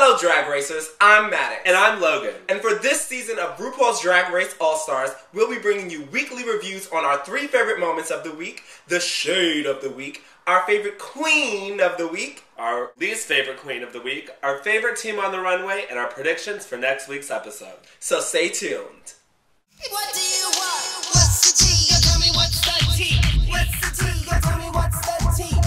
Hello Drag Racers, I'm Maddox. And I'm Logan. And for this season of RuPaul's Drag Race All-Stars, we'll be bringing you weekly reviews on our 3 favorite moments of the week, the shade of the week, our favorite queen of the week, our least favorite queen of the week, our favorite team on the runway, and our predictions for next week's episode. So stay tuned. What do you want? What's the tea? You tell me what's the tea. What's the tea? You tell me what's the tea.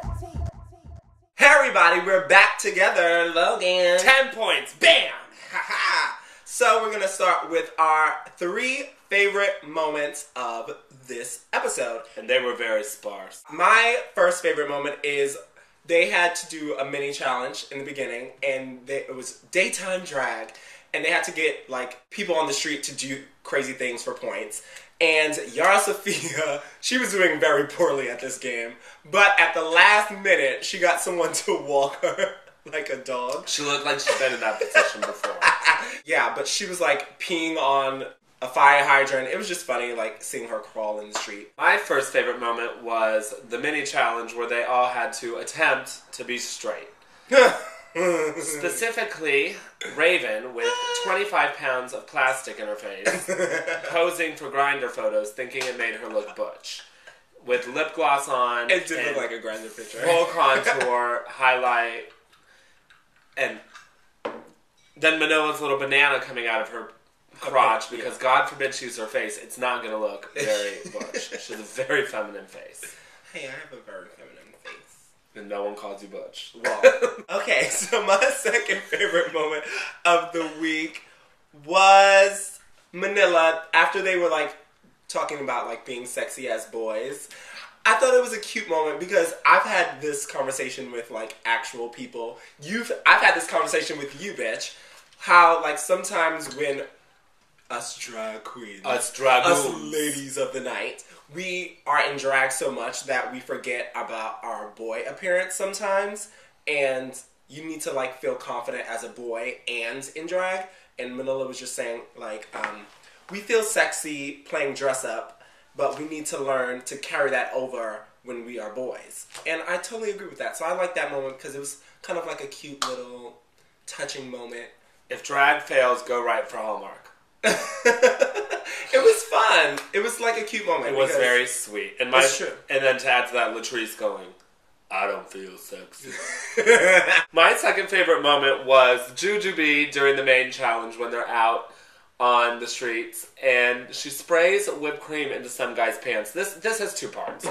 Hey everybody, we're back together, Logan. 10 points, bam! Haha. So we're gonna start with our 3 favorite moments of this episode. And they were very sparse. My first favorite moment is they had to do a mini challenge in the beginning, and it was daytime drag, and they had to get like people on the street to do crazy things for points. And Yara Sofia, she was doing very poorly at this game, but at the last minute, she got someone to walk her like a dog. She looked like she'd been in that position before. Yeah, but she was like peeing on a fire hydrant. It was just funny, like seeing her crawl in the street. My first favorite moment was the mini challenge where they all had to attempt to be straight. Specifically, Raven with 25 pounds of plastic in her face, posing for Grindr photos, thinking it made her look butch. With lip gloss on. It did look like a Grindr picture. Full contour, highlight, and then Manila's little banana coming out of her crotch, because God forbid she uses her face, it's not going to look very butch. She has a very feminine face. Hey, I have a very feminine face. And no one calls you butch. Well, okay, so my second favorite moment of the week was Manila, after they were like talking about like being sexy as boys. I thought it was a cute moment because I've had this conversation with like actual people. I've had this conversation with you, bitch. How like sometimes when us drag queens, us ladies of the night, we are in drag so much that we forget about our boy appearance sometimes, and you need to like feel confident as a boy and in drag. And Manila was just saying like, we feel sexy playing dress up, but we need to learn to carry that over when we are boys. And I totally agree with that. So I like that moment because it was kind of like a cute little touching moment. If drag fails, go right for Hallmark. It was fun. It was like a cute moment. It was very sweet. And it's true. And then to add to that, Latrice going, I don't feel sexy. My second favorite moment was Jujubee during the main challenge when they're out on the streets and she sprays whipped cream into some guy's pants. This has 2 parts.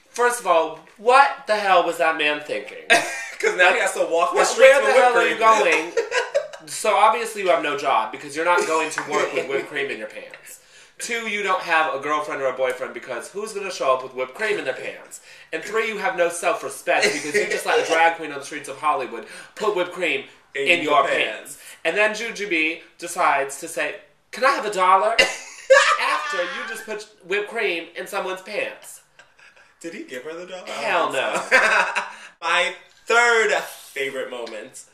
First of all, what the hell was that man thinking? Because now he has to walk the streets Where with the hell whipped are cream. you going? So obviously you have no job because you're not going to work with whipped cream in your pants. 2, you don't have a girlfriend or a boyfriend because who's going to show up with whipped cream in their pants? And 3, you have no self-respect because you just let a drag queen on the streets of Hollywood put whipped cream in your pants. And then Jujubee decides to say, can I have $1? After you just put whipped cream in someone's pants. Did he give her the $1? Hell no. My third favorite moment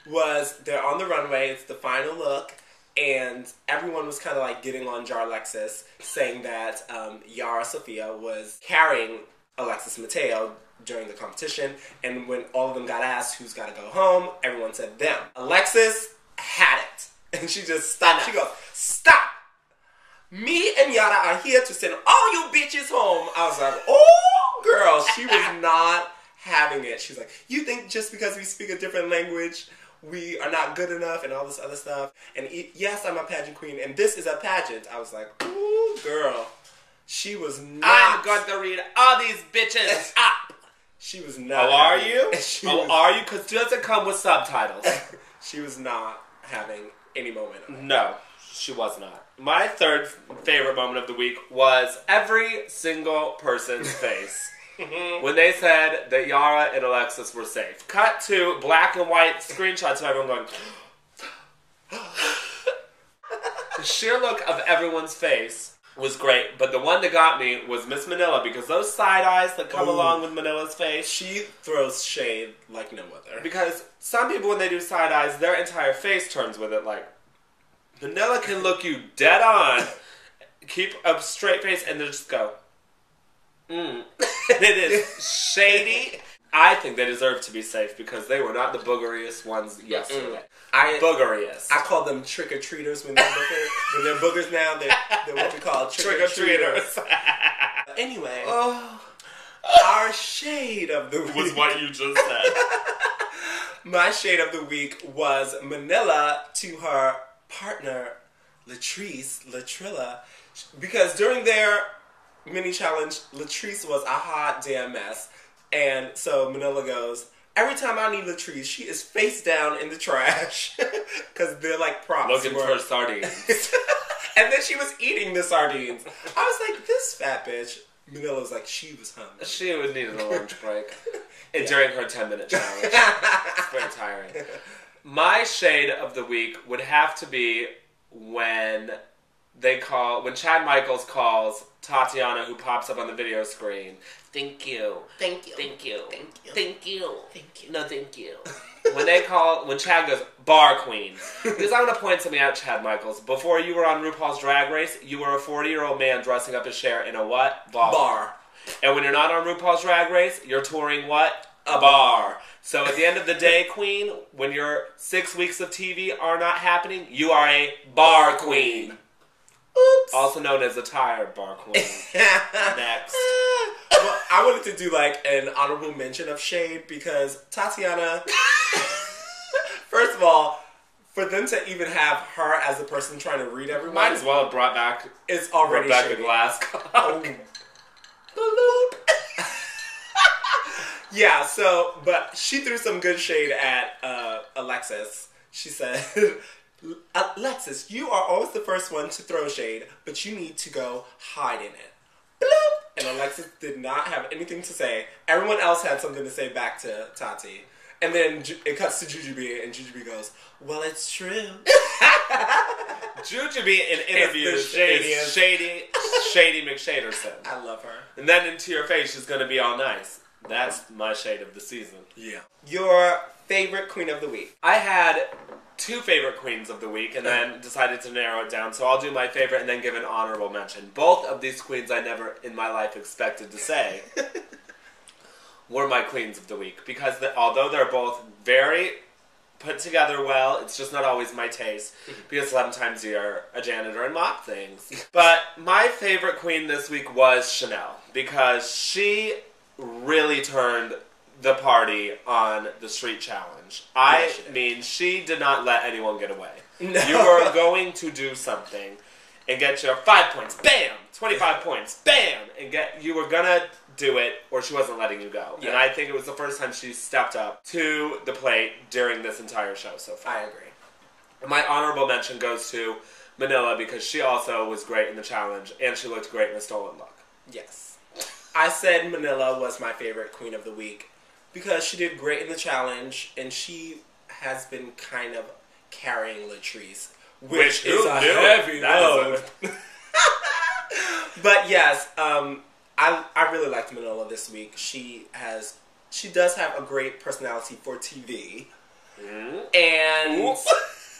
was they're on the runway, it's the final look, and everyone was kind of like getting on Jar Alexis, saying that Yara Sofia was carrying Alexis Mateo during the competition, and when all of them got asked who's got to go home, everyone said them. Alexis had it, and she just stopped. She goes, stop! Me and Yara are here to send all you bitches home. I was like, oh, girl, she was not having it. She's like, you think just because we speak a different language, we are not good enough and all this other stuff. And yes, I'm a pageant queen, and this is a pageant. I was like, ooh, girl. She was not. I'm going to read all these bitches up. She was not. Oh, are you? Are you? Because it doesn't come with subtitles. She was not having any moment of it. No, she was not. My third favorite moment of the week was every single person's face. When they said that Yara and Alexis were safe. Cut to black and white screenshots of everyone going... The sheer look of everyone's face was great, but the one that got me was Miss Manila, because those side eyes that come along with Manila's face... She throws shade like no other. Because some people, when they do side eyes, their entire face turns with it, like... Manila can look you dead on, keep a straight face, and then just go... And it is shady. I think they deserve to be safe because they were not the boogeriest ones yesterday. Boogeriest. I call them trick-or-treaters when they're boogers now. They're what we call trick-or-treaters. Anyway, our shade of the week was what you just said. My shade of the week was Manila to her partner, Latrilla, because during their mini challenge, Latrice was a hot damn mess. And so Manila goes, every time I need Latrice, she is face down in the trash. Because they're like props. Looking for sardines. And then she was eating the sardines. I was like, this fat bitch. Manila was like, she was hungry. She would need a lunch break. And during her 10-minute challenge. It's very tiring. My shade of the week would have to be when Chad Michaels calls Tatiana, who pops up on the video screen. Thank you. Thank you. Thank you. Thank you. Thank you. Thank you. No, thank you. When Chad goes, bar queen. Because I'm going to point something out, Chad Michaels. Before you were on RuPaul's Drag Race, you were a 40-year-old man dressing up as Cher in a what? Bar. And when you're not on RuPaul's Drag Race, you're touring what? A bar. So at the end of the day, queen, when your 6 weeks of TV are not happening, you are a bar queen. Oops. Also known as a tired bar queen. Next. Well, I wanted to do like an honorable mention of shade because Tatiana, first of all, for them to even have her as the person trying to read everyone, might as well have brought back it's already Rebecca shady. Glasscock. Yeah, but she threw some good shade at Alexis. She said, Alexis, you are always the first one to throw shade, but you need to go hide in it. Bloop! And Alexis did not have anything to say. Everyone else had something to say back to Tati. And then it cuts to Jujubee, and Jujubee goes, well, it's true. Jujubee in interviews is Shady McShaderson. I love her. And then into your face, she's going to be all nice. That's my shade of the season. Yeah. Your favorite queen of the week? I had 2 favorite queens of the week and then decided to narrow it down. So I'll do my favorite and then give an honorable mention. Both of these queens I never in my life expected to say were my queens of the week. Because although they're both very put together well, it's just not always my taste. Because sometimes you're a janitor and mop things. But my favorite queen this week was Chanel. Because she really turned the party on the street challenge. I mean, she did not let anyone get away. No. You were going to do something and get your 5 points, bam! 25 points, bam! And you were gonna do it, or she wasn't letting you go. Yeah. And I think it was the first time she stepped up to the plate during this entire show so far. I agree. My honorable mention goes to Manila because she also was great in the challenge and she looked great in the stolen look. Yes. I said Manila was my favorite queen of the week because she did great in the challenge and she has been kind of carrying Latrice, which is a heavy load. But yes, I really liked Manila this week. She does have a great personality for TV. And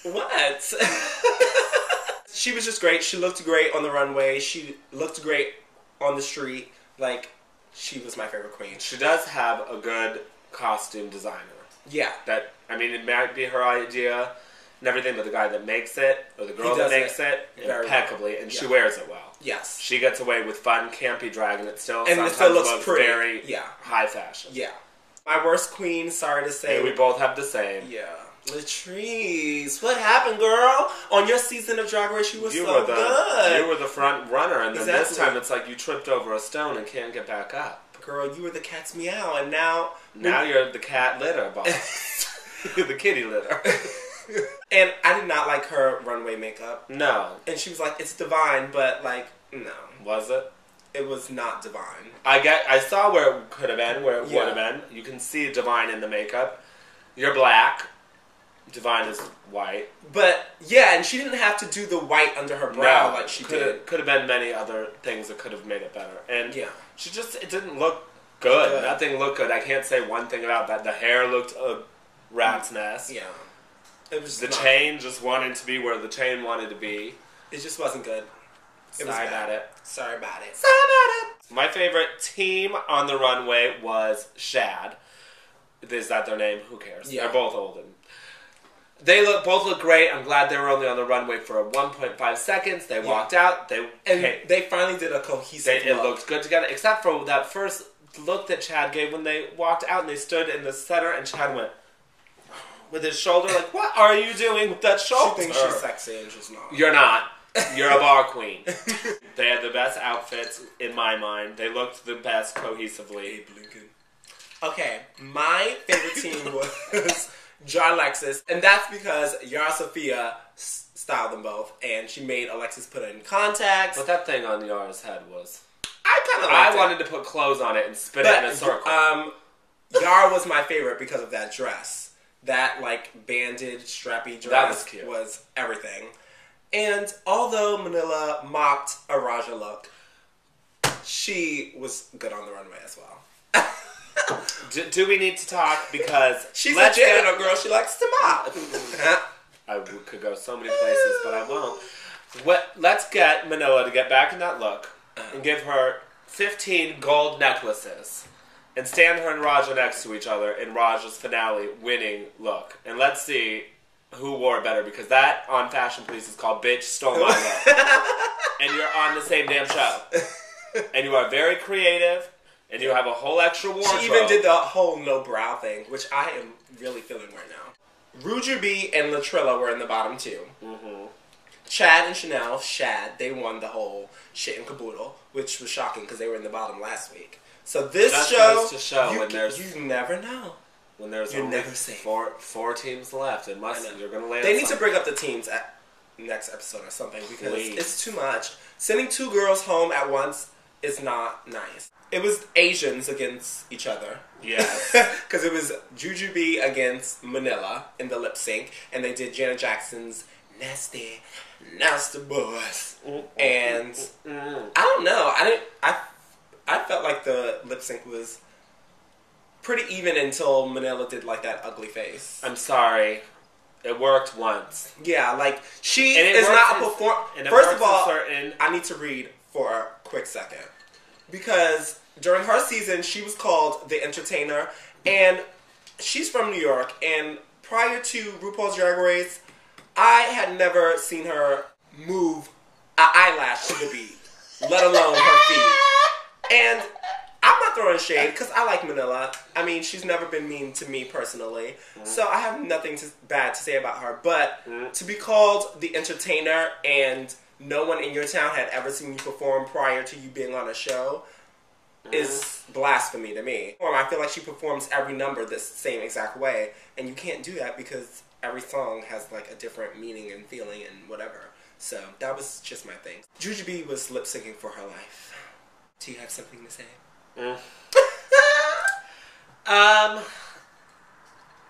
what? She was just great. She looked great on the runway. She looked great on the street. Like, she was my favorite queen. She does have a good costume designer. Yeah. It might be her idea and everything, but the guy that makes it, or the girl that makes it impeccably, well. And she wears it well. Yes. She gets away with fun, campy drag, and it still looks pretty. Very high fashion. Yeah. My worst queen, sorry to say. Hey, we both have the same. Yeah. Latrice, what happened, girl? On your season of Drag Race, you were so good. You were the front runner, and then this time it's like you tripped over a stone and can't get back up. Girl, you were the cat's meow, and now you're the cat litter boss. You're the kitty litter. And I did not like her runway makeup. No. And she was like, it's divine, but like, no. Was it? It was not divine. I saw where it could have been, where it would have been. You can see divine in the makeup. You're black. Divine is white. But, yeah, and she didn't have to do the white under her brow like she did. Could have been many other things that could have made it better. And it didn't look good. Nothing looked good. I can't say one thing about that. The hair looked a rat's nest. Yeah. It was the chain just wanted to be where the chain wanted to be. It just wasn't good. Sorry about it. Sorry about it. My favorite team on the runway was Shad. Is that their name? Who cares? Yeah. They're both old. And both look great. I'm glad they were only on the runway for 1.5 seconds. They walked out. They finally did a cohesive It look. looked good together, except for that first look that Chad gave when they walked out and they stood in the center and Chad went with his shoulder like, what are you doing with that shoulder? She thinks she's sexy and she's not. You're not. You're a bar queen. They had the best outfits in my mind. They looked the best cohesively. Okay, my favorite team was Jar Alexis, and that's because Yara Sofia styled them both, and she made Alexis put it in contacts. But that thing on Yara's head was... I wanted to put clothes on it and spin it in a circle. Yara was my favorite because of that dress. That, like, banded, strappy dress that was cute. Was everything. And although Manila mocked a Raja look, she was good on the runway as well. Do we need to talk? Because she's a janitor girl. She likes to mop. I could go so many places, but I won't. Let's get Manila to get back in that look and give her 15 gold necklaces and stand her and Raja next to each other in Raja's finale winning look. And let's see who wore it better, because that on Fashion Police is called Bitch Stole My Look. And you're on the same damn show. And you are very creative. And you have a whole extra wardrobe. She even did the whole no brow thing, which I am really feeling right now. Ruger B and Latrilla were in the bottom two. Mm-hmm. Chad and Chanel, they won the whole shit and caboodle, which was shocking because they were in the bottom last week. So this you never know. When there's only four teams left, you're going to land. They need to bring up the teams at next episode or something, because it's too much. Sending two girls home at once is not nice. It was Asians against each other. Yes. Because it was Jujubee against Manila in the lip sync, and they did Janet Jackson's Nasty Boys. And I don't know. I felt like the lip sync was pretty even until Manila did like that ugly face. I'm sorry. It worked once. Yeah, like she is not a performer. First of all, I need to read for a quick second. Because during her season, she was called The Entertainer, and she's from New York, and prior to RuPaul's Drag Race, I had never seen her move an eyelash to the beat, let alone her feet. And I'm not throwing shade, because I like Manila. I mean, she's never been mean to me personally, so I have nothing bad to say about her. But to be called The Entertainer and no one in your town had ever seen you perform prior to you being on a show is blasphemy to me. I feel like she performs every number the same exact way, and you can't do that because every song has like a different meaning and feeling and whatever. So that was just my thing. Jujubee was lip syncing for her life. Do you have something to say?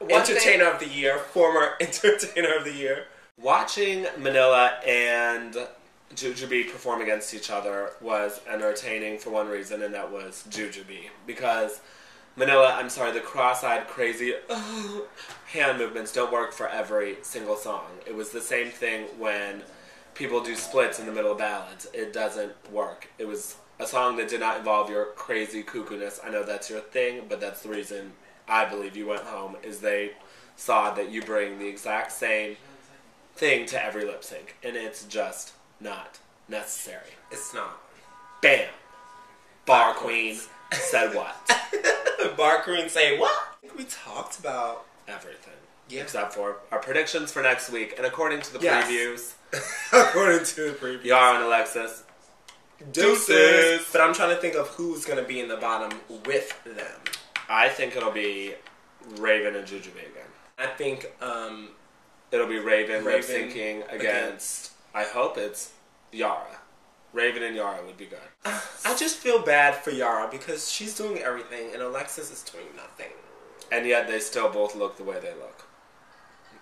Entertainer of the Year, former Entertainer of the Year. Watching Manila and Jujubee perform against each other was entertaining for one reason, and that was Jujubee. Because Manila, I'm sorry, the cross-eyed, crazy hand movements don't work for every single song. It was the same thing when people do splits in the middle of ballads. It doesn't work. It was a song that did not involve your crazy cuckoo-ness. I know that's your thing, but that's the reason I believe you went home, is they saw that you bring the exact same thing to every lip sync, and it's just not necessary. It's not. Bam. Bar Queen said what? Bar Queen say what? I think we talked about everything. Yeah. Except for our predictions for next week, and according to the previews. According to the previews. Yara and Alexis. Deuces. But I'm trying to think of who's going to be in the bottom with them. I think it'll be Raven and Jujubee again. I think it'll be Raven lip syncing against. I hope it's Yara. Raven and Yara would be good. I just feel bad for Yara because she's doing everything and Alexis is doing nothing. And yet they still both look the way they look.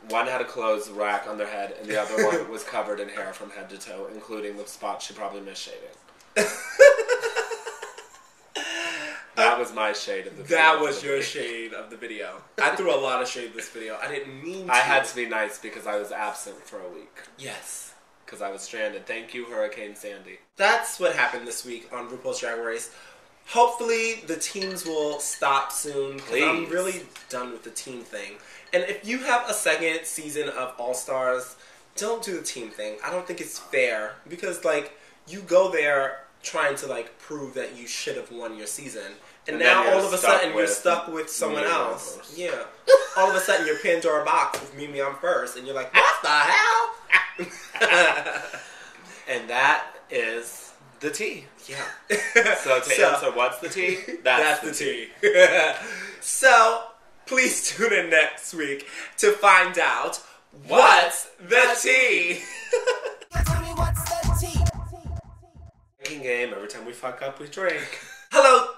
One had a clothes rack on their head and the other one was covered in hair from head to toe, including the spot she probably missed shaving. That was my shade of the video. That was your shade of the video. I threw a lot of shade this video. I didn't mean to. I had to be nice because I was absent for a week. Yes. Because I was stranded. Thank you, Hurricane Sandy. That's what happened this week on RuPaul's Drag Race. hopefully the teams will stop soon. Because I'm Please. really done with the team thing. And if you have a second season of AllStars, don't do the team thing. I don't think it's fair. Because, like, you go there trying to, like, prove that you should have won your season. And then now you're all of a stuck sudden you're with stuck with someone Mimi else. Ramos. Yeah. All of a sudden you're Pandora box with Mimi on first. And you're like, what the hell? And that is the tea. Yeah. So to answer what's the tea? That's the tea. So, please tune in next week to find out what's the tea. Tell me what's the tea? Drinking game. Every time we fuck up, we drink. Hello,